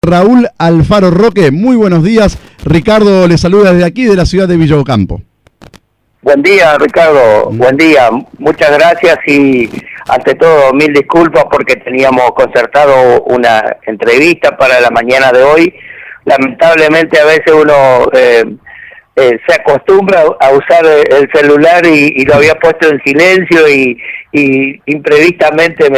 Raúl Alfaro Roque. Muy buenos días. Ricardo le saluda desde aquí, de la ciudad de Villa Ocampo. Buen día, Ricardo. Buen día. Muchas gracias y ante todo mil disculpas porque teníamos concertado una entrevista para la mañana de hoy. Lamentablemente a veces uno se acostumbra a usar el celular y lo había puesto en silencio y imprevistamente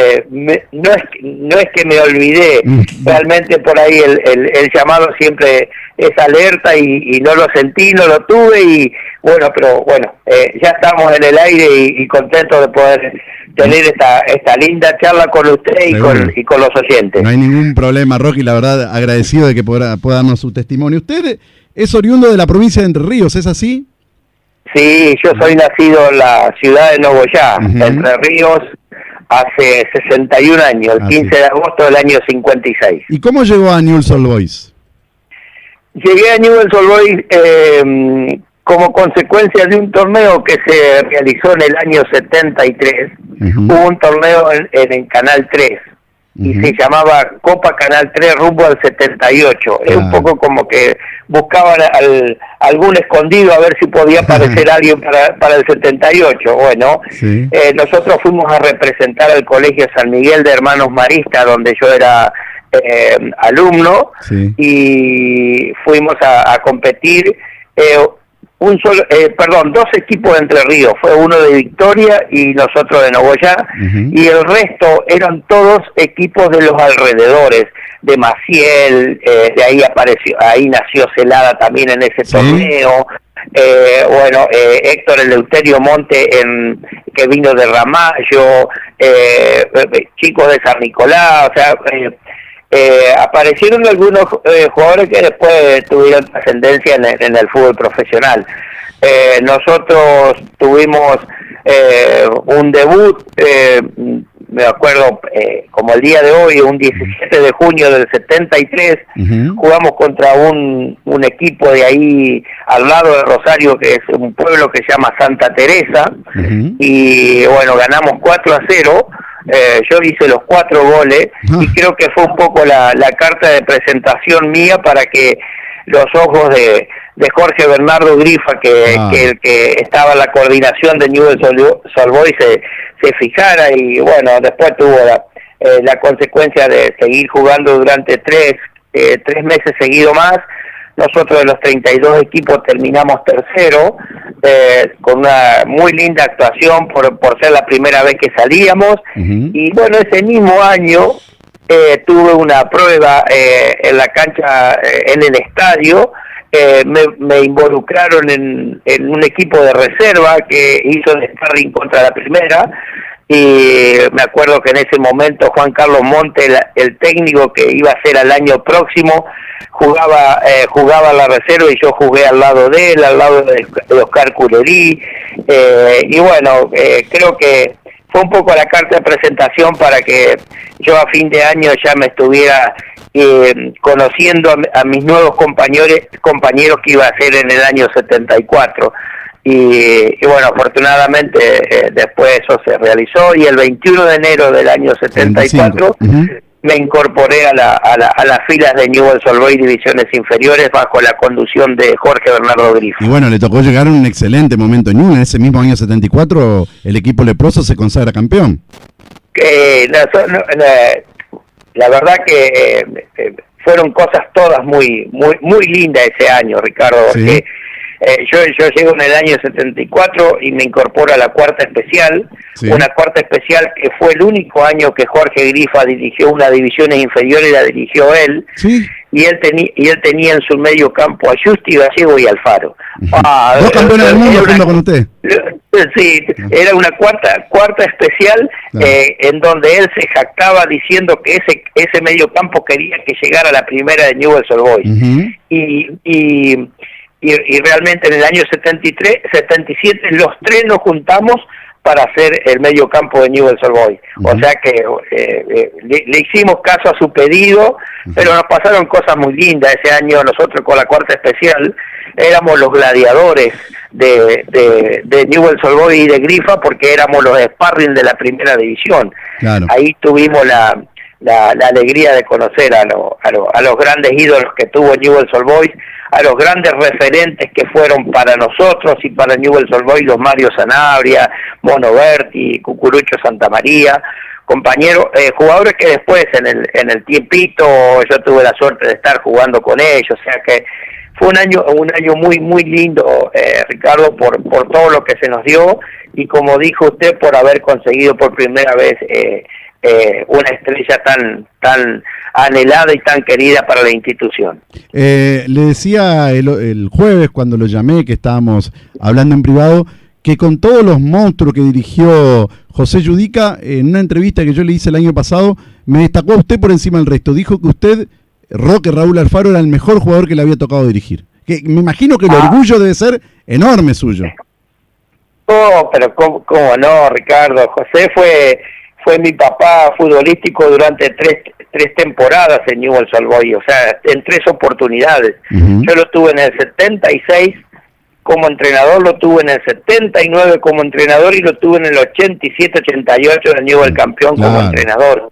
no es que me olvidé, realmente por ahí el llamado siempre es alerta y no lo sentí, no lo tuve y bueno, pero bueno, ya estamos en el aire y contentos de poder tener esta linda charla con usted y con los oyentes. No hay ningún problema, Rocky, la verdad agradecido de que pueda darnos su testimonio. Usted es oriundo de la provincia de Entre Ríos, ¿es así? Sí, yo soy nacido en la ciudad de Nogoyá, Entre Ríos, hace 61 años, el 15 de agosto del año 56. ¿Y cómo llegó a Newell's Old Boys? Llegué a Newell's Old Boys como consecuencia de un torneo que se realizó en el año 73. Hubo un torneo en Canal 3 y se llamaba Copa Canal 3 rumbo al 78. Es un poco como que buscaban algún escondido a ver si podía aparecer alguien para el 78. Bueno, nosotros fuimos a representar al Colegio San Miguel de Hermanos Maristas, donde yo era alumno, y fuimos a competir dos equipos de Entre Ríos, fue uno de Victoria y nosotros de Nogoyá, y el resto eran todos equipos de los alrededores, de Maciel, de ahí nació Celada también en ese torneo, Héctor Eleuterio Monte que vino de Ramallo, chicos de San Nicolás, o sea, aparecieron algunos jugadores que después tuvieron trascendencia en el fútbol profesional. Nosotros tuvimos un debut, me acuerdo como el día de hoy, un 17 de junio del 73, jugamos contra un equipo de ahí al lado de Rosario, que es un pueblo que se llama Santa Teresa, y bueno, ganamos 4-0. Yo hice los 4 goles y creo que fue un poco la carta de presentación mía para que los ojos de Jorge Bernardo Grifa, que el que estaba en la coordinación de Newell's Old Boys, se fijara, y bueno, después tuvo la consecuencia de seguir jugando durante 3 meses seguidos más. Nosotros de los 32 equipos terminamos tercero, con una muy linda actuación por ser la primera vez que salíamos. Y bueno, ese mismo año tuve una prueba en la cancha, en el estadio. Me involucraron en un equipo de reserva que hizo el sparring contra la primera. Y me acuerdo que en ese momento Juan Carlos Monte, el técnico que iba a ser al año próximo, jugaba la reserva y yo jugué al lado de él, al lado de Oscar Culerí, y bueno, creo que fue un poco la carta de presentación para que yo a fin de año ya me estuviera conociendo a mis nuevos compañeros que iba a ser en el año 74. Y bueno, afortunadamente después eso se realizó, y el 21 de enero del año 74 me incorporé a las filas de Newell's Old Boys Divisiones Inferiores bajo la conducción de Jorge Bernardo Grifa. Y bueno, le tocó llegar a un excelente momento en Newell's. En ese mismo año 74 el equipo leproso se consagra campeón. La verdad que fueron cosas todas muy lindas ese año, Ricardo. Sí. Yo llego en el año 74 y me incorporo a la cuarta especial, una cuarta especial que fue el único año que Jorge Grifa dirigió una división inferior, y la dirigió él, y él tenía en su medio campo a Justi, Gallego y Alfaro. ¿Dos campeones del mundo junto con usted? Sí, era una cuarta especial, en donde él se jactaba diciendo que ese medio campo quería que llegara a la primera de Newell's Old Boys. Y realmente en el año 77 los 3 nos juntamos para hacer el medio campo de Newell's Old Boys. O sea que le hicimos caso a su pedido, pero nos pasaron cosas muy lindas ese año. Nosotros con la cuarta especial éramos los gladiadores de Newell's Old Boys y de Grifa, porque éramos los sparring de la primera división. Ahí tuvimos la alegría de conocer a los grandes ídolos que tuvo Newell's Old Boys, a los grandes referentes que fueron para nosotros y para Newell's Old Boys, los Mario Sanabria, Mono Berti, Cucurucho Santamaría, compañeros, jugadores que después en el tiempito yo tuve la suerte de estar jugando con ellos, o sea que fue un año muy muy lindo, Ricardo, por todo lo que se nos dio, y como dijo usted, por haber conseguido por primera vez una estrella tan anhelada y tan querida para la institución. Le decía el jueves cuando lo llamé, que estábamos hablando en privado, que con todos los monstruos que dirigió José Yudica, en una entrevista que yo le hice el año pasado, me destacó a usted por encima del resto. Dijo que usted, Roque Raúl Alfaro, era el mejor jugador que le había tocado dirigir. Que me imagino que el orgullo debe ser enorme suyo. Oh, pero cómo no, Ricardo. José fue mi papá futbolístico durante tres temporadas en Newell's Old Boys, o sea, en 3 oportunidades. Yo lo tuve en el 76 como entrenador, lo tuve en el 79 como entrenador y lo tuve en el 87-88 de Newell's campeón como entrenador.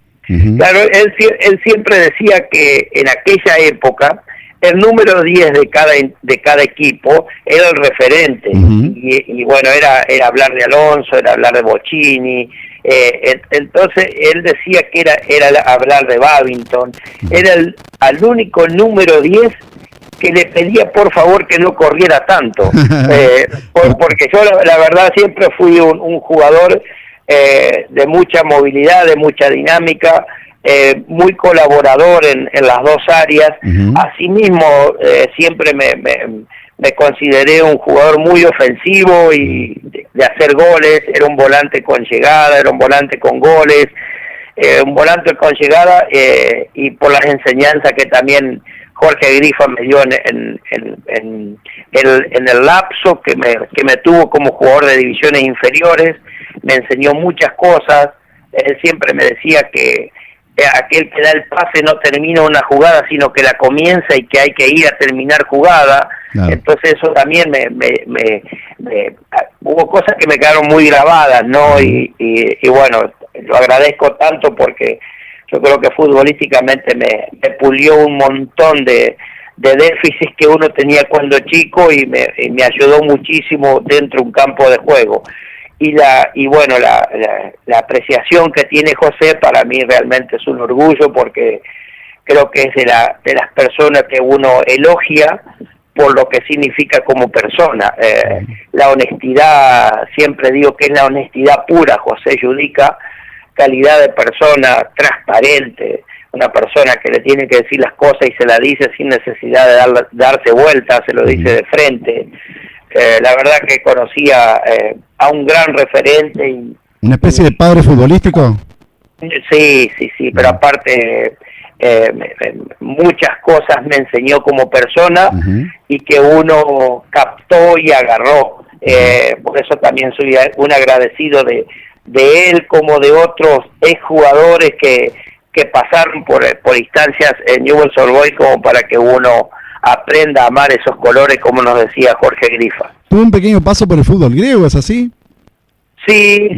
Claro, él siempre decía que en aquella época el número 10 de cada equipo era el referente, y bueno, era hablar de Alonso, era hablar de Bocchini, entonces él decía que era hablar de Babington, era al único número 10 que le pedía por favor que no corriera tanto, porque yo la verdad siempre fui un jugador de mucha movilidad, de mucha dinámica, muy colaborador en las dos áreas. Asimismo, siempre me consideré un jugador muy ofensivo y de hacer goles. Era un volante con llegada, era un volante con goles, un volante con llegada, y por las enseñanzas que también Jorge Grifa me dio en el lapso que me tuvo como jugador de divisiones inferiores. Me enseñó muchas cosas. Él siempre me decía que aquel que da el pase no termina una jugada, sino que la comienza, y que hay que ir a terminar jugada. Claro. Entonces eso también hubo cosas que me quedaron muy grabadas, ¿no? Y bueno, lo agradezco tanto porque yo creo que futbolísticamente me pulió un montón de déficits que uno tenía cuando chico, y me ayudó muchísimo dentro de un campo de juego. Y bueno, la apreciación que tiene José para mí realmente es un orgullo, porque creo que es de las personas que uno elogia por lo que significa como persona. La honestidad, siempre digo que es la honestidad pura, José Yudica, calidad de persona, transparente, una persona que le tiene que decir las cosas y se la dice sin necesidad de darse vuelta, se lo dice de frente. La verdad que conocía a un gran referente. ¿Una especie de padre futbolístico? Sí, pero aparte muchas cosas me enseñó como persona, y que uno captó y agarró. Por eso también soy un agradecido de él, como de otros exjugadores que pasaron por instancias en Newell's Old Boys, como para que uno aprenda a amar esos colores, como nos decía Jorge Grifa. ¿Tuvo un pequeño paso por el fútbol griego, es así? Sí.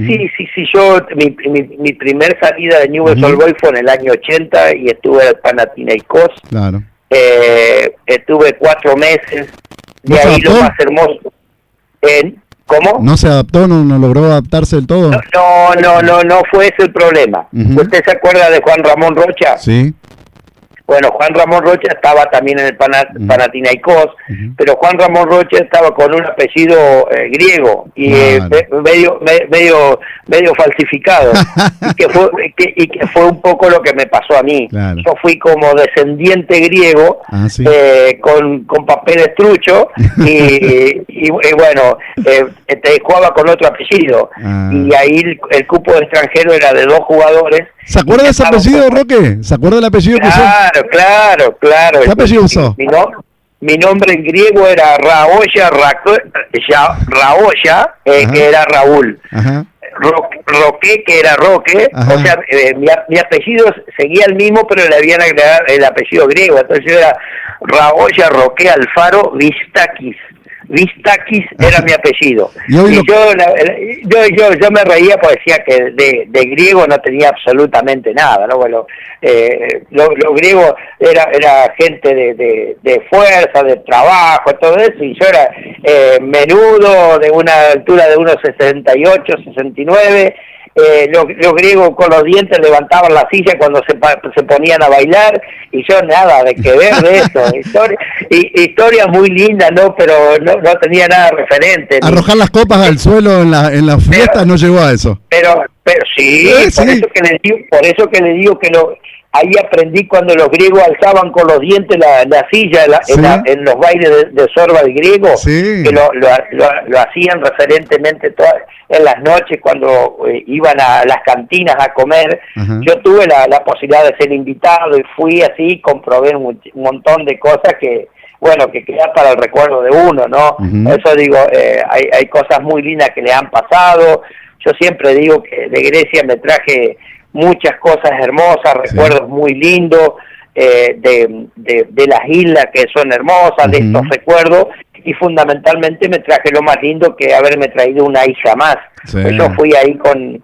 Yo, mi primer salida de Newell's Old Boys fue en el año 80, y estuve en el Panathinaikos. Claro. Estuve 4 meses, de ahí lo más hermoso. ¿Cómo? ¿No se adaptó, no logró adaptarse del todo? No fue ese el problema. ¿Usted se acuerda de Juan Ramón Rocha? Sí. Bueno, Juan Ramón Rocha estaba también en el Panathinaikos, pero Juan Ramón Rocha estaba con un apellido griego y medio falsificado, y que fue un poco lo que me pasó a mí. Claro. Yo fui como descendiente griego, ¿sí? Con papeles truchos, y bueno, jugaba con otro apellido, y ahí el cupo de extranjero era de 2 jugadores. ¿Se acuerda de ese apellido, Roque? ¿Se acuerda del apellido que usó? Claro. ¿Qué apellido usó? Mi nombre en griego era Raoya, que era Raúl. Roque, que era Roque. O sea, mi apellido seguía el mismo, pero le habían agregado el apellido griego. Entonces yo era Raoya Roque Alfaro Vistakis. Vistakis era mi apellido. Y hoy yo me reía porque decía que de griego no tenía absolutamente nada, ¿no? Bueno, lo griego era gente de fuerza, de trabajo, todo eso, y yo era menudo, de una altura de unos 68, 69. Los griegos con los dientes levantaban la silla cuando se ponían a bailar, y yo nada de que ver de eso. Historia muy linda, ¿no? Pero no tenía nada referente. Arrojar las copas al suelo en la fiesta no llegó a eso. Pero sí, sí. Por eso que le digo que ahí aprendí cuando los griegos alzaban con los dientes la silla en los bailes de sorba de griego, que lo hacían referentemente en las noches cuando iban a las cantinas a comer. Yo tuve la posibilidad de ser invitado y fui así, comprobé un montón de cosas que queda para el recuerdo de uno, ¿no? Eso digo, hay cosas muy lindas que le han pasado. Yo siempre digo que de Grecia me traje muchas cosas hermosas, recuerdos muy lindos de las islas que son hermosas, de estos recuerdos, y fundamentalmente me traje lo más lindo, que haberme traído una hija más. Pues yo fui ahí con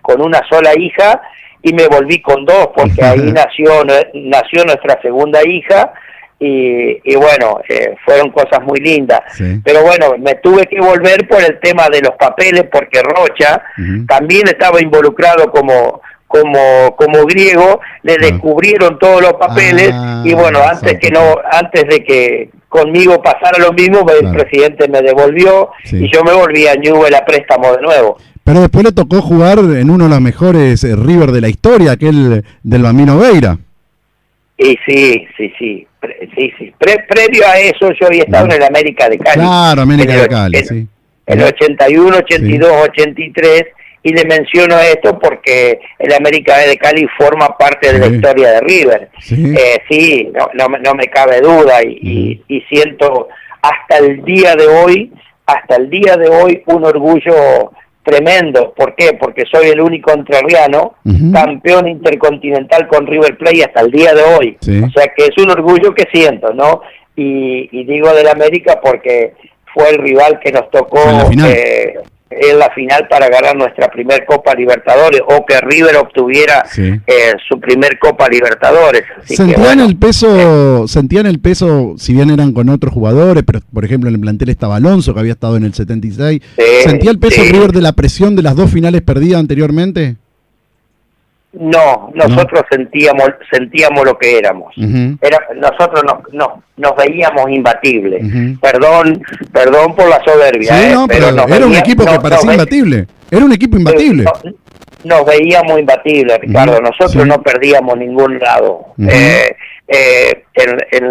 una sola hija y me volví con dos, porque ahí nació nuestra segunda hija. Y bueno, fueron cosas muy lindas, pero bueno, me tuve que volver por el tema de los papeles, porque Rocha también estaba involucrado como griego, le descubrieron todos los papeles, y bueno, antes de que conmigo pasara lo mismo, el presidente me devolvió, y yo me volví a Newell's a préstamo de nuevo. Pero después le tocó jugar en uno de los mejores River de la historia, aquel del Bambino Veira. Y sí. Previo a eso yo había estado en el América de Cali. Claro, América de Cali, sí. En el 81, 82, 83, y le menciono esto porque el América de Cali forma parte de la historia de River. No me cabe duda, y siento hasta el día de hoy un orgullo tremendo. ¿Por qué? Porque soy el único entrerriano campeón intercontinental con River Plate hasta el día de hoy. O sea que es un orgullo que siento, ¿no? Y digo del América porque fue el rival que nos tocó en la final para ganar nuestra primer Copa Libertadores, o que River obtuviera su primer Copa Libertadores. Así sentían el peso, si bien eran con otros jugadores, pero por ejemplo en el plantel estaba Alonso, que había estado en el 76. ¿Sentía el peso River de la presión de las dos finales perdidas anteriormente? No, nosotros sentíamos lo que éramos. Nosotros nos veíamos imbatibles. Perdón por la soberbia. Pero era un equipo que parecía imbatible. Era un equipo imbatible. Nos veíamos imbatibles, Ricardo. Nosotros no perdíamos ningún lado. En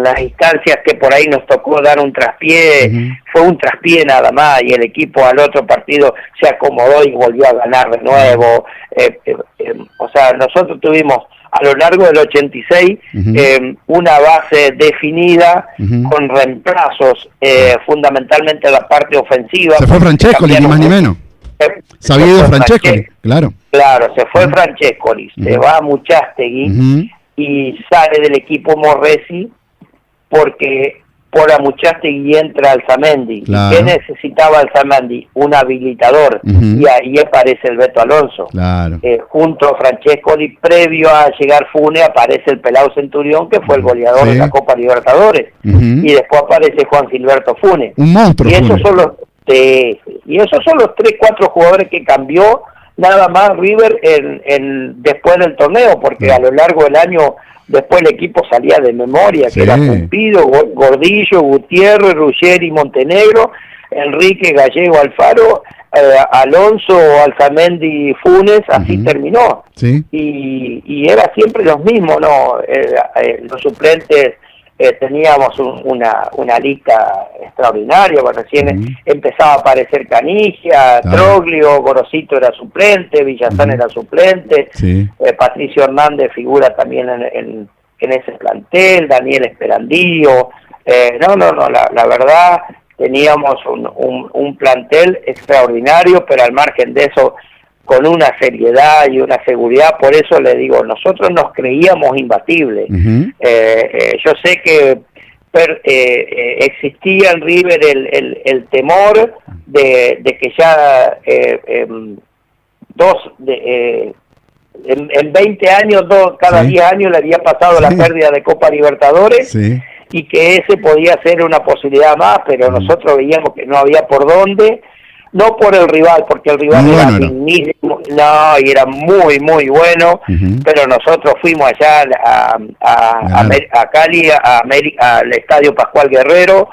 las instancias que por ahí nos tocó dar un traspié, fue un traspié nada más, y el equipo al otro partido se acomodó y volvió a ganar de nuevo. O sea, nosotros tuvimos a lo largo del 86 una base definida con reemplazos, fundamentalmente en la parte ofensiva. Se fue Francescoli, ni más ni menos. Sabido Francescoli, claro. Claro, se fue Francescoli, se va Muchastegui, y sale del equipo Morresi porque por Muchastegui entra Alzamendi. Claro. ¿Qué necesitaba Alzamendi? Un habilitador, y ahí aparece el Beto Alonso. Claro. Junto a Francescoli, previo a llegar Funes, aparece el Pelao Centurión, que fue el goleador de la Copa Libertadores, y después aparece Juan Gilberto Funes. Un monstruo. Y esos son los 3-4 jugadores que cambió nada más River después del torneo, porque a lo largo del año después el equipo salía de memoria, que era Pumpido, Gordillo, Gutiérrez, Ruggeri, Montenegro, Enrique, Gallego, Alfaro, Alonso, Alzamendi, Funes, así terminó. Y era siempre los mismos, ¿no? Los suplentes. Teníamos una lista extraordinaria, cuando recién empezaba a aparecer Canigia, Troglio, Gorosito era suplente, Villazán era suplente, Patricio Hernández figura también en ese plantel, Daniel Esperandillo. La verdad teníamos un plantel extraordinario, pero al margen de eso, con una seriedad y una seguridad. Por eso le digo, nosotros nos creíamos imbatibles. Yo sé que existía en River el temor de que ya en 20 años, cada 10 años le había pasado la pérdida de Copa Libertadores, y que ese podía ser una posibilidad más, pero nosotros veíamos que no había por dónde, no por el rival, porque el rival era dignísimo, y era muy, muy bueno, pero nosotros fuimos allá a Cali, al Estadio Pascual Guerrero,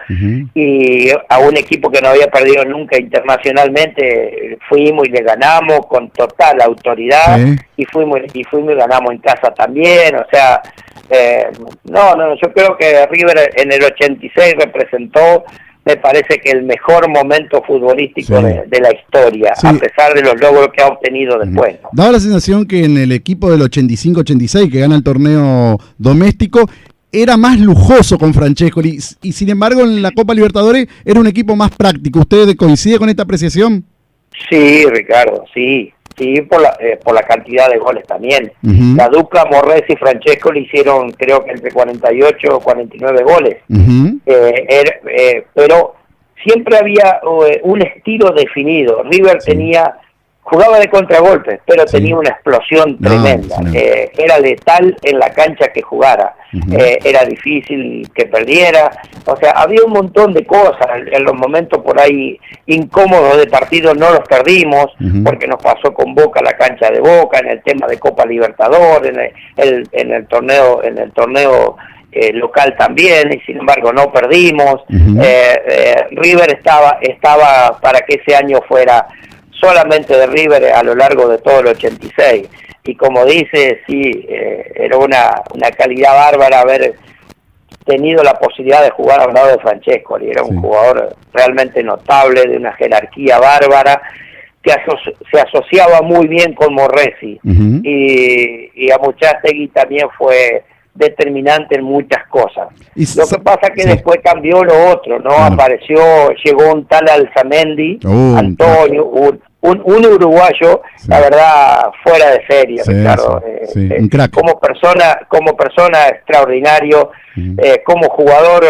y a un equipo que no había perdido nunca internacionalmente, fuimos y le ganamos con total autoridad, y fuimos y ganamos en casa también, o sea, yo creo que River en el 86 representó, me parece que el mejor momento futbolístico de la historia, a pesar de los logros que ha obtenido después, ¿no? Daba la sensación que en el equipo del 85-86, que gana el torneo doméstico, era más lujoso con Francescoli, y sin embargo en la Copa Libertadores era un equipo más práctico. ¿Usted coincide con esta apreciación? Sí, Ricardo, sí, por la cantidad de goles también. La dupla Morresi y Francescoli hicieron, creo que entre 48 o 49 goles. Pero siempre había un estilo definido. River jugaba de contragolpes, pero tenía una explosión tremenda. Era letal en la cancha que jugara. Era difícil que perdiera. O sea, había un montón de cosas. En los momentos por ahí incómodos de partido no los perdimos, porque nos pasó con Boca la cancha de Boca, en el tema de Copa Libertadores, en el torneo local también, y sin embargo no perdimos. River estaba para que ese año fuera solamente de River a lo largo de todo el 86, y como dice, era una calidad bárbara haber tenido la posibilidad de jugar al lado de Francescoli. Era un jugador realmente notable, de una jerarquía bárbara, que se asociaba muy bien con Morresi, y a Muchastegui también fue determinante en muchas cosas. Lo que pasa que después cambió lo otro, ¿no? Llegó un tal Alzamendi, Antonio, un uruguayo, la verdad, fuera de serie, Ricardo. Un crack. Como persona extraordinario, como jugador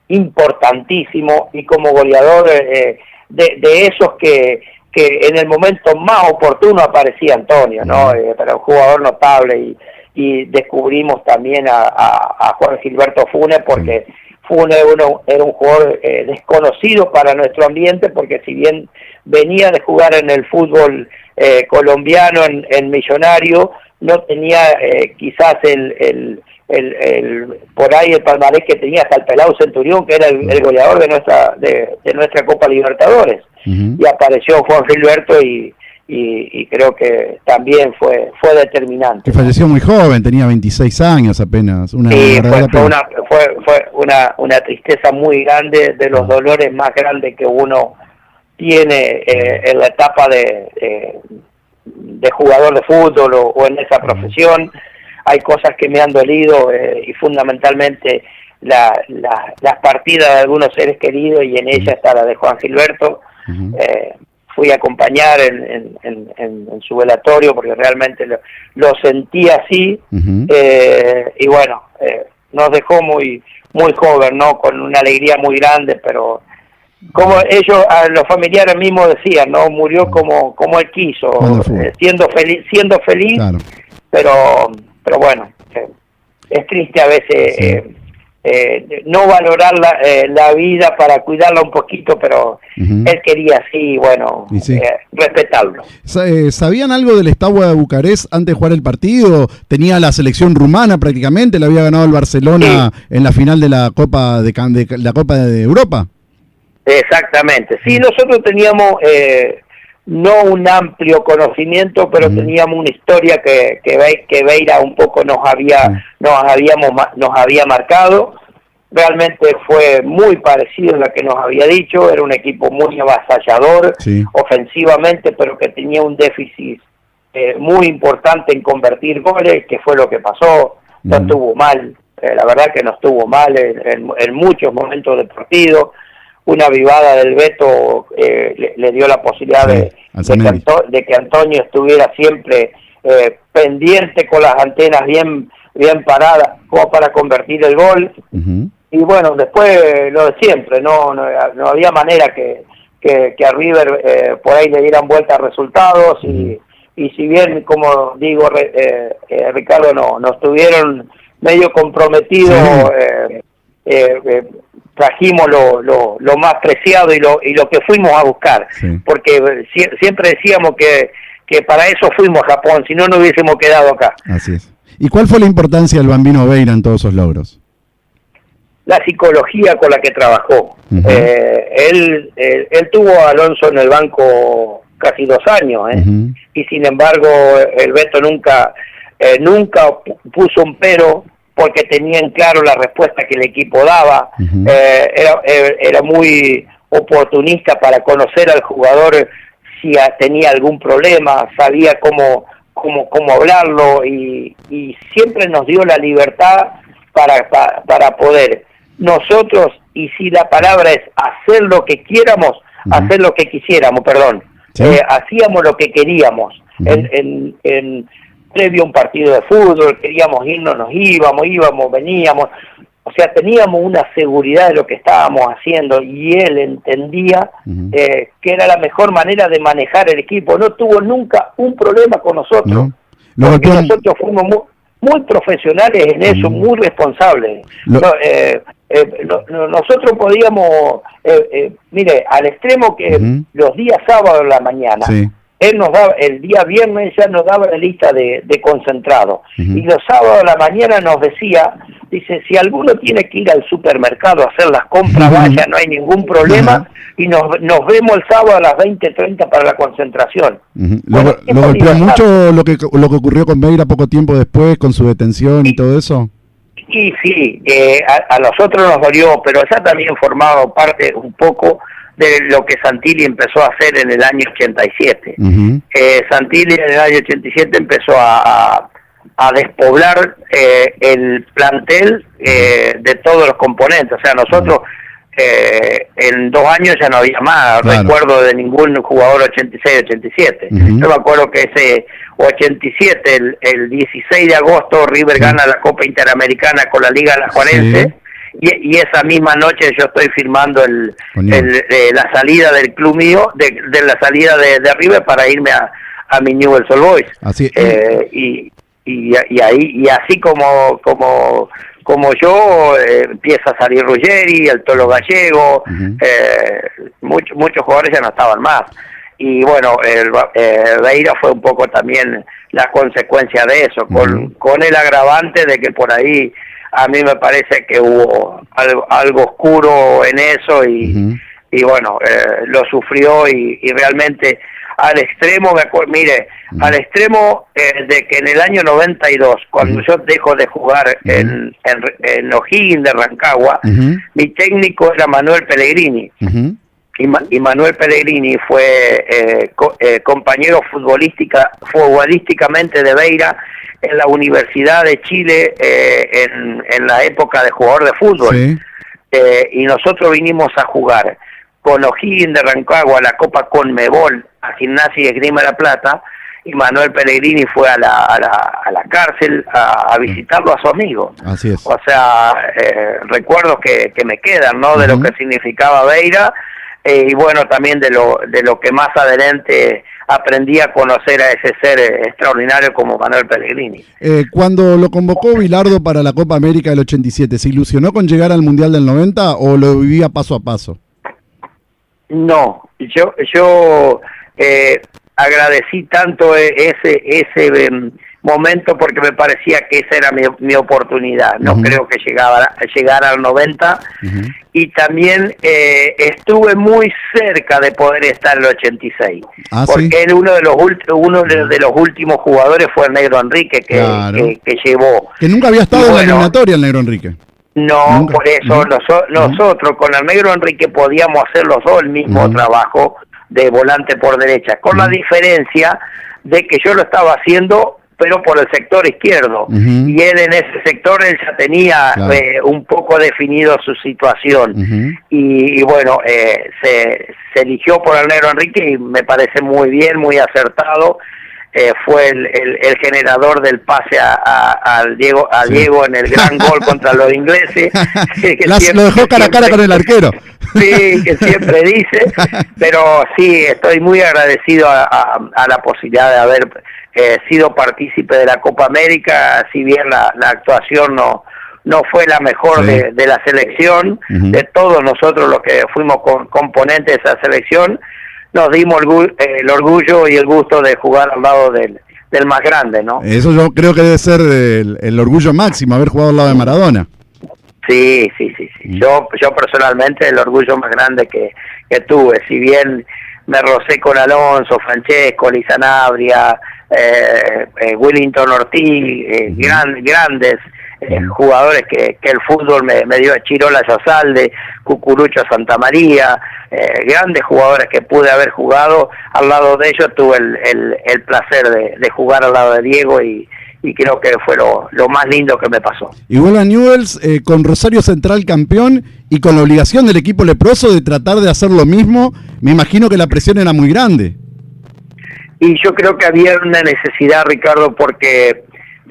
importantísimo, y como goleador de esos que en el momento más oportuno aparecía Antonio, ¿no? Pero un jugador notable, y descubrimos también a Juan Gilberto Funes, porque Funes era un jugador desconocido para nuestro ambiente, porque si bien venía de jugar en el fútbol colombiano, en Millonario, no tenía quizás por ahí el palmarés que tenía hasta el Pelao Centurión, que era el goleador de nuestra Copa Libertadores. Y apareció Juan Gilberto, y creo que también fue determinante. Que falleció muy joven, tenía 26 años apenas. Fue una tristeza muy grande, de los dolores más grandes que uno tiene en la etapa de jugador de fútbol o en esa profesión. Hay cosas que me han dolido, y fundamentalmente las partidas de algunos seres queridos, y en ella está la de Juan Gilberto. Fui a acompañar en su velatorio, porque realmente lo sentí así, y bueno, nos dejó muy muy joven, ¿no? Con una alegría muy grande, pero como los familiares mismos decían, ¿no? Murió como él quiso, siendo feliz, claro. pero bueno, es triste a veces no valorar la vida para cuidarla un poquito, pero él quería así, bueno, respetarlo. ¿Sabían algo del Steaua de Bucarest antes de jugar el partido? Tenía la selección rumana prácticamente, le había ganado el Barcelona en la final de la Copa de Europa. Exactamente, sí, nosotros teníamos no un amplio conocimiento, pero teníamos una historia que Beira un poco nos había marcado. Realmente fue muy parecido a lo que nos había dicho. Era un equipo muy avasallador ofensivamente, pero que tenía un déficit muy importante en convertir goles, que fue lo que pasó. No estuvo mal, la verdad que no estuvo mal en muchos momentos del partido. Una vivada del Beto le dio la posibilidad de que Antonio estuviera siempre pendiente, con las antenas bien paradas, como para convertir el gol. Y bueno, después lo de siempre, no había manera que a River por ahí le dieran vuelta a resultados, y si bien, como digo, Ricardo, nos tuvieron medio comprometidos, trajimos lo más preciado y lo que fuimos a buscar, porque siempre decíamos que para eso fuimos a Japón, si no, no hubiésemos quedado acá. Así es. ¿Y cuál fue la importancia del Bambino Veira en todos esos logros? La psicología con la que trabajó. Él tuvo a Alonso en el banco casi 2 años, y sin embargo el Beto nunca puso un pero, porque tenían claro la respuesta que el equipo daba. Era muy oportunista para conocer al jugador si tenía algún problema, sabía cómo hablarlo, y siempre nos dio la libertad para poder nosotros, y si la palabra es hacer lo que quisiéramos, hacíamos lo que queríamos. Previo a un partido de fútbol, queríamos irnos, nos íbamos, veníamos, o sea, teníamos una seguridad de lo que estábamos haciendo, y él entendía que era la mejor manera de manejar el equipo. No tuvo nunca un problema con nosotros, porque nosotros fuimos muy profesionales en eso, muy responsables. Nosotros podíamos, mire, al extremo que los días sábados en la mañana, él nos daba, el día viernes ya nos daba la lista de concentrados, y los sábados a la mañana nos decía, dice, si alguno tiene que ir al supermercado a hacer las compras, vaya, no hay ningún problema, y nos vemos el sábado a las 20:30 para la concentración. Bueno, ¿Lo golpeó mucho lo que ocurrió con Veira poco tiempo después, con su detención y todo eso? Y sí, a nosotros nos dolió, pero esa también formaba parte un poco de lo que Santilli empezó a hacer en el año 87. Santilli en el año 87 empezó a despoblar el plantel de todos los componentes. O sea, nosotros en 2 años ya no había más recuerdo de ningún jugador 86-87. Yo me acuerdo que ese 87, el 16 de agosto, River gana la Copa Interamericana con la Liga Alajuelense. Y esa misma noche yo estoy firmando la salida del club mío, de la salida de River, para irme a mi Newell's Old Boys. Así y así como yo, empieza a salir Ruggeri, el Tolo Gallego, muchos jugadores ya no estaban más. Y bueno, Veira fue un poco también la consecuencia de eso, con el agravante de que por ahí a mí me parece que hubo algo oscuro en eso, y bueno, lo sufrió, y realmente al extremo, al extremo de que en el año 92, cuando yo dejo de jugar en O'Higgins de Rancagua, mi técnico era Manuel Pellegrini, y Manuel Pellegrini fue compañero futbolísticamente de Veira en la Universidad de Chile en la época de jugador de fútbol, y nosotros vinimos a jugar con O'Higgins de Rancagua la Copa Conmebol a Gimnasia y Esgrima de La Plata, y Manuel Pellegrini fue a la cárcel a visitarlo a su amigo. Así es. O sea, recuerdos que me quedan, ¿no? De lo que significaba Veira, y bueno, también de lo que más adelante aprendí a conocer a ese ser extraordinario como Manuel Pellegrini. Cuando lo convocó Bilardo para la Copa América del 87, ¿se ilusionó con llegar al Mundial del 90 o lo vivía paso a paso? No, yo agradecí tanto ese momento, porque me parecía que esa era mi oportunidad. No creo que llegara al 90, y también estuve muy cerca de poder estar en el 86, porque él, uno de los últimos jugadores fue el Negro Enrique que llevó. Que nunca había estado en la eliminatoria el Negro Enrique. No, ¿nunca? Por eso nosotros con el Negro Enrique podíamos hacer los dos el mismo trabajo de volante por derecha, con la diferencia de que yo lo estaba haciendo pero por el sector izquierdo, y él en ese sector él ya tenía un poco definido su situación, y bueno, se eligió por el Negro Enrique, y me parece muy bien, muy acertado, fue el generador del pase a Diego en el gran gol contra los ingleses. Lo dejó cara a cara con el arquero. Sí, que siempre dice, pero sí, estoy muy agradecido a la posibilidad de haber sido partícipe de la Copa América, si bien la actuación no fue la mejor de la selección, de todos nosotros los que fuimos componentes de esa selección, nos dimos el orgullo y el gusto de jugar al lado del más grande, ¿no? Eso yo creo que debe ser el orgullo máximo, haber jugado al lado de Maradona. Sí. Yo personalmente el orgullo más grande que tuve, si bien me rocé con Alonso, Francesco, Lizanabria, Willington Ortiz, grandes jugadores que el fútbol me dio, a Chirola Yazalde, Cucurucho Santamaría, grandes jugadores que pude haber jugado al lado de ellos. Tuve el placer de jugar al lado de Diego y creo que fue lo más lindo que me pasó. Y vuelve a Newell's con Rosario Central campeón y con la obligación del equipo leproso de tratar de hacer lo mismo. Me imagino que la presión era muy grande. Y yo creo que había una necesidad, Ricardo, porque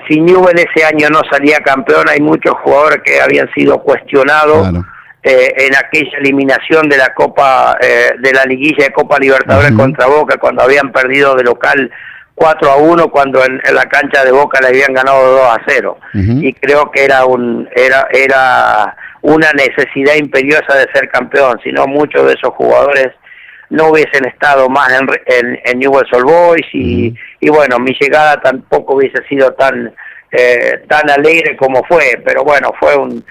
si Newell's ese año no salía campeón, hay muchos jugadores que habían sido cuestionados. Claro. En aquella eliminación de la Copa, de la liguilla de Copa Libertadores contra Boca, cuando habían perdido de local 4-1, cuando en la cancha de Boca le habían ganado 2-0. Y creo que era una necesidad imperiosa de ser campeón, si no muchos de esos jugadores no hubiesen estado más en Newell's Old Boys y bueno, mi llegada tampoco hubiese sido tan alegre como fue, pero bueno, fue un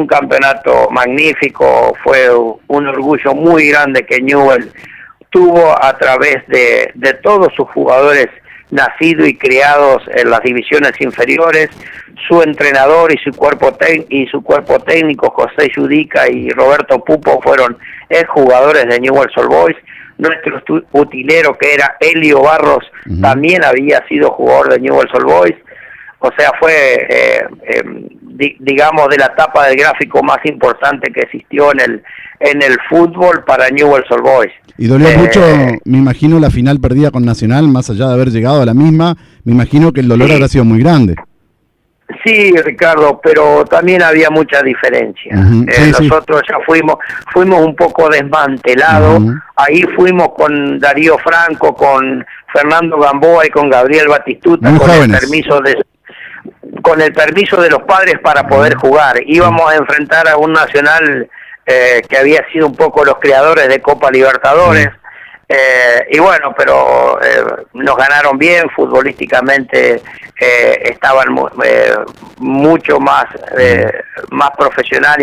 campeonato magnífico, fue un orgullo muy grande que Newell's tuvo a través de todos sus jugadores nacidos y criados en las divisiones inferiores, su entrenador y su cuerpo técnico, José Yudica y Roberto Pupo, fueron exjugadores de Newell's Old Boys. Nuestro utilero, que era Elio Barros, también había sido jugador de Newell's Old Boys. O sea, fue, digamos, de la tapa del gráfico más importante que existió en el fútbol para Newell's Old Boys. Y dolió mucho, me imagino, la final perdida con Nacional, más allá de haber llegado a la misma, me imagino que el dolor habrá sido muy grande. Sí, Ricardo, pero también había mucha diferencia. Nosotros ya fuimos un poco desmantelados. Ahí fuimos con Darío Franco, con Fernando Gamboa y con Gabriel Batistuta, con el permiso de los padres para poder jugar. Íbamos a enfrentar a un Nacional que había sido un poco los creadores de Copa Libertadores. Y bueno, pero nos ganaron bien, futbolísticamente estaban mucho más profesional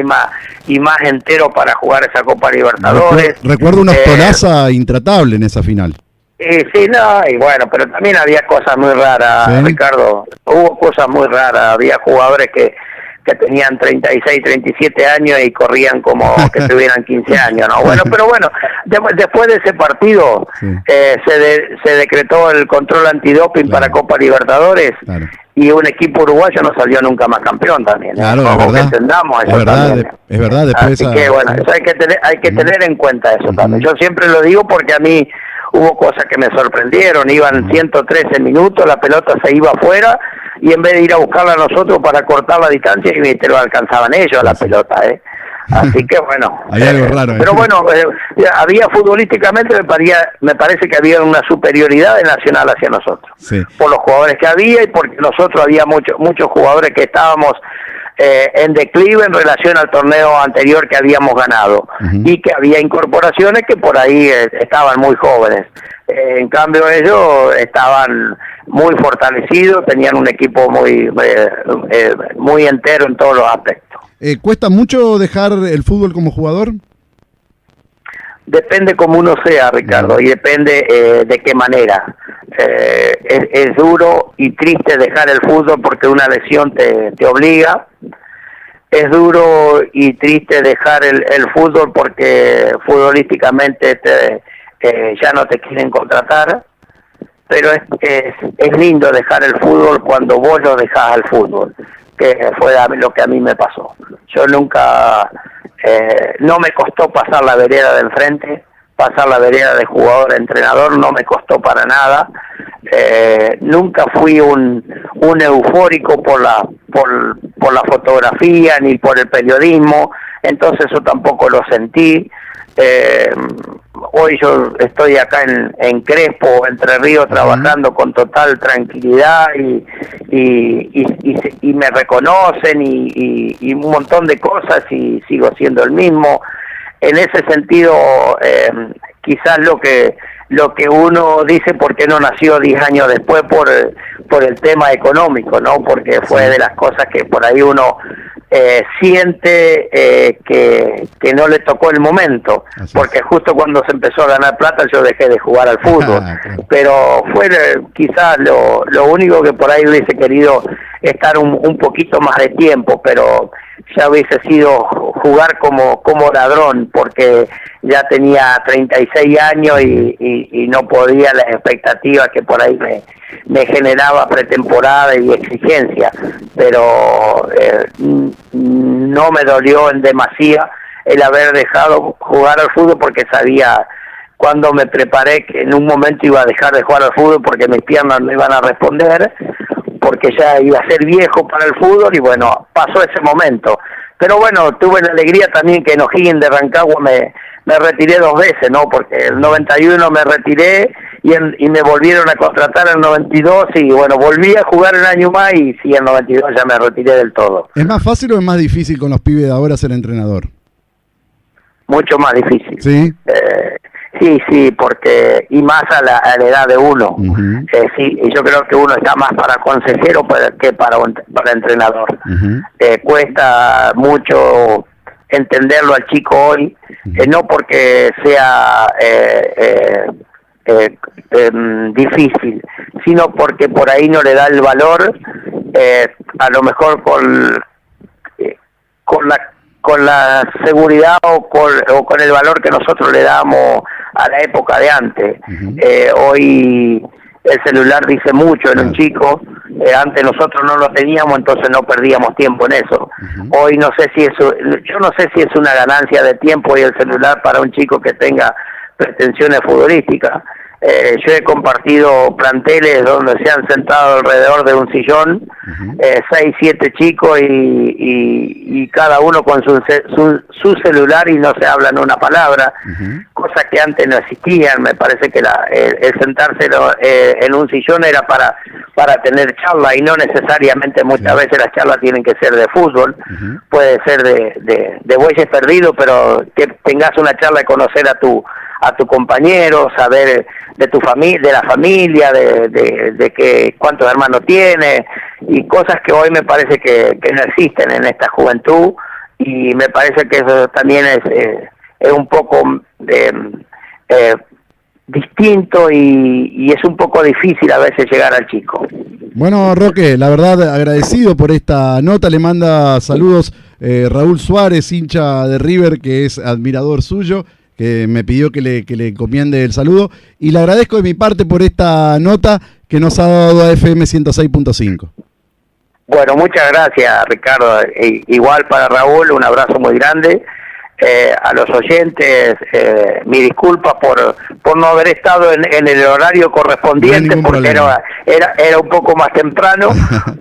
y más entero para jugar esa Copa Libertadores. Recuerdo una ostolaza intratable en esa final. Sí, no, y bueno, pero también había cosas muy raras, Ricardo. Hubo cosas muy raras, había jugadores que tenían 36, 37 años y corrían como que tuvieran 15 años, ¿no? Bueno, pero bueno, después de ese partido se decretó el control antidoping para Copa Libertadores y un equipo uruguayo no salió nunca más campeón también. Claro, como que entendamos eso también. Es verdad, después así que bueno, eso hay que tener en cuenta eso también. Yo siempre lo digo porque a mí hubo cosas que me sorprendieron, iban 113 minutos, la pelota se iba afuera y en vez de ir a buscarla a nosotros para cortar la distancia, y te lo alcanzaban ellos a la pelota, Así que bueno, hay algo raro, pero bueno, había futbolísticamente, me parece que había una superioridad de Nacional hacia nosotros, por los jugadores que había y porque nosotros había muchos jugadores que estábamos en declive en relación al torneo anterior que habíamos ganado y que había incorporaciones que por ahí estaban muy jóvenes. En cambio ellos estaban muy fortalecidos, tenían un equipo muy entero en todos los aspectos. ¿Cuesta mucho dejar el fútbol como jugador? Depende cómo uno sea, Ricardo, y depende de qué manera. Es duro y triste dejar el fútbol porque una lesión te obliga. Es duro y triste dejar el fútbol porque futbolísticamente ya no te quieren contratar. Pero es lindo dejar el fútbol cuando vos lo dejás al fútbol, que fue lo que a mí me pasó. Yo nunca, no me costó pasar la vereda del frente, pasar la vereda de jugador a entrenador, no me costó para nada. Nunca fui un eufórico por la fotografía ni por el periodismo, entonces eso tampoco lo sentí. Hoy yo estoy acá en Crespo, Entre Ríos, trabajando con total tranquilidad y me reconocen y un montón de cosas, y sigo siendo el mismo. En ese sentido, quizás lo que uno dice por qué no nació 10 años después por el tema económico, ¿no? Porque fue de las cosas que por ahí uno siente que no le tocó el momento, porque justo cuando se empezó a ganar plata yo dejé de jugar al fútbol. Pero fue quizás lo único que por ahí hubiese querido estar un poquito más de tiempo, pero ya hubiese sido jugar como ladrón, porque ya tenía 36 años y no podía las expectativas que por ahí me generaba pretemporada y exigencia, pero no me dolió en demasía el haber dejado jugar al fútbol, porque sabía cuando me preparé que en un momento iba a dejar de jugar al fútbol porque mis piernas no iban a responder, porque ya iba a ser viejo para el fútbol, y bueno, pasó ese momento. Pero bueno, tuve la alegría también que en O'Higgins de Rancagua me retiré 2 veces, ¿no? Porque el 91 me retiré y me volvieron a contratar en el 92, y bueno, volví a jugar un año más, y sí, en el 92 ya me retiré del todo. ¿Es más fácil o es más difícil con los pibes de ahora ser entrenador? Mucho más difícil. ¿Sí? Sí, porque, y más a la edad de uno. Sí, y yo creo que uno está más para consejero que para entrenador. Cuesta mucho entenderlo al chico hoy, no porque sea difícil, sino porque por ahí no le da el valor, a lo mejor con la seguridad o con el valor que nosotros le damos a la época de antes. Hoy el celular dice mucho en un chico, antes nosotros no lo teníamos, entonces no perdíamos tiempo en eso. Hoy no sé si eso, yo no sé si es una ganancia de tiempo y el celular para un chico que tenga pretensiones futbolísticas. Yo he compartido planteles donde se han sentado alrededor de un sillón, 6, 7 chicos y cada uno con su celular, y no se hablan una palabra, cosas que antes no existían. Me parece que el sentarse en un sillón era para tener charla, y no necesariamente muchas veces las charlas tienen que ser de fútbol, puede ser de bueyes perdidos, pero que tengas una charla de conocer a tu compañero, saber de tu familia, de la familia, de que cuántos hermanos tiene, y cosas que hoy me parece que no existen en esta juventud, y me parece que eso también es un poco distinto, y es un poco difícil a veces llegar al chico. Bueno, Roque, la verdad agradecido por esta nota. Le manda saludos Raúl Suárez, hincha de River, que es admirador suyo, que me pidió que le encomiende el saludo, y le agradezco de mi parte por esta nota que nos ha dado a FM 106.5. Bueno, muchas gracias, Ricardo. Igual para Raúl, un abrazo muy grande. A los oyentes, mi disculpa por no haber estado en el horario correspondiente, no porque era un poco más temprano,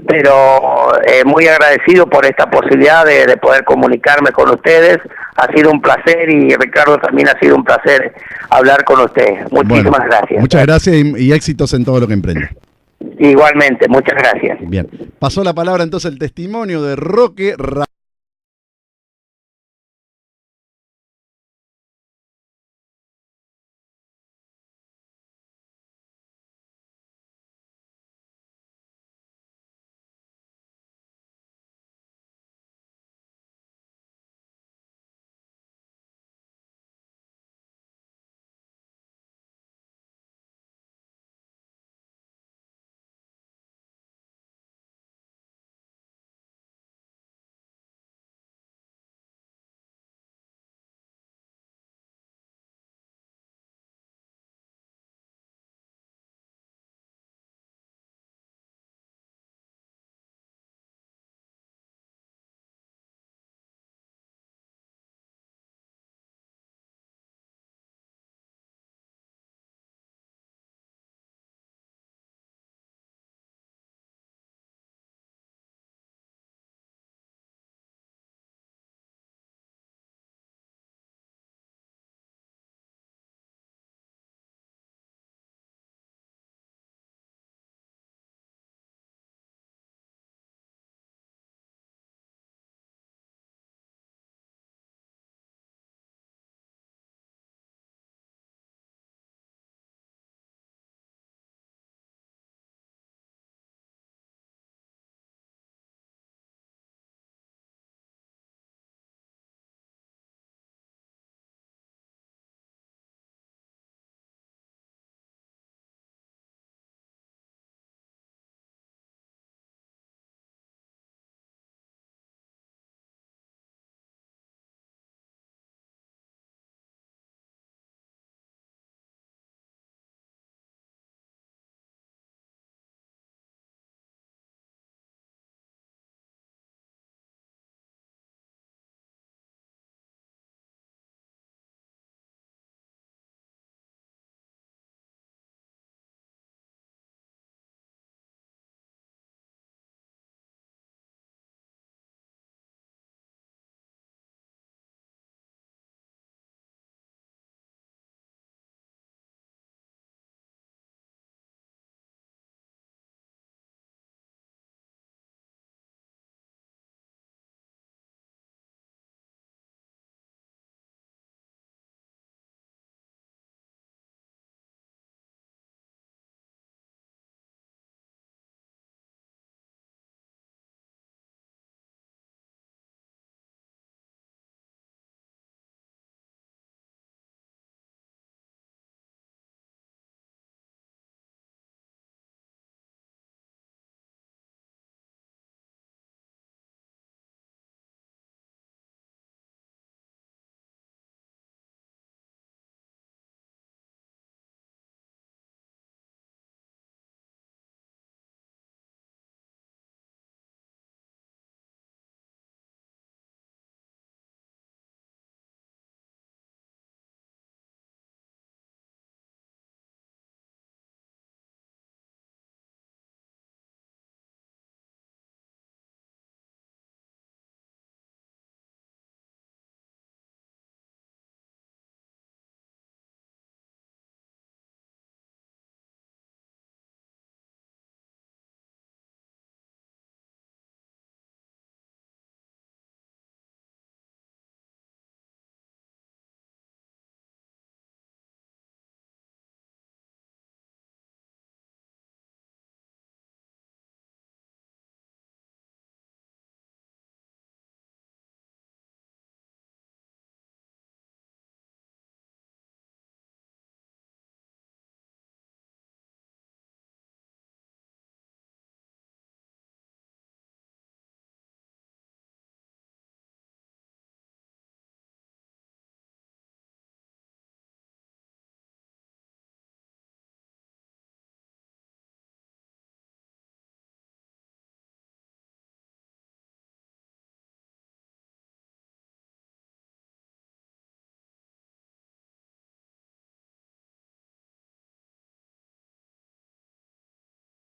pero muy agradecido por esta posibilidad de poder comunicarme con ustedes. Ha sido un placer, y Ricardo, también ha sido un placer hablar con ustedes. Muchísimas gracias. Muchas gracias y éxitos en todo lo que emprenda. Igualmente, muchas gracias. Bien, pasó la palabra entonces el testimonio de Roque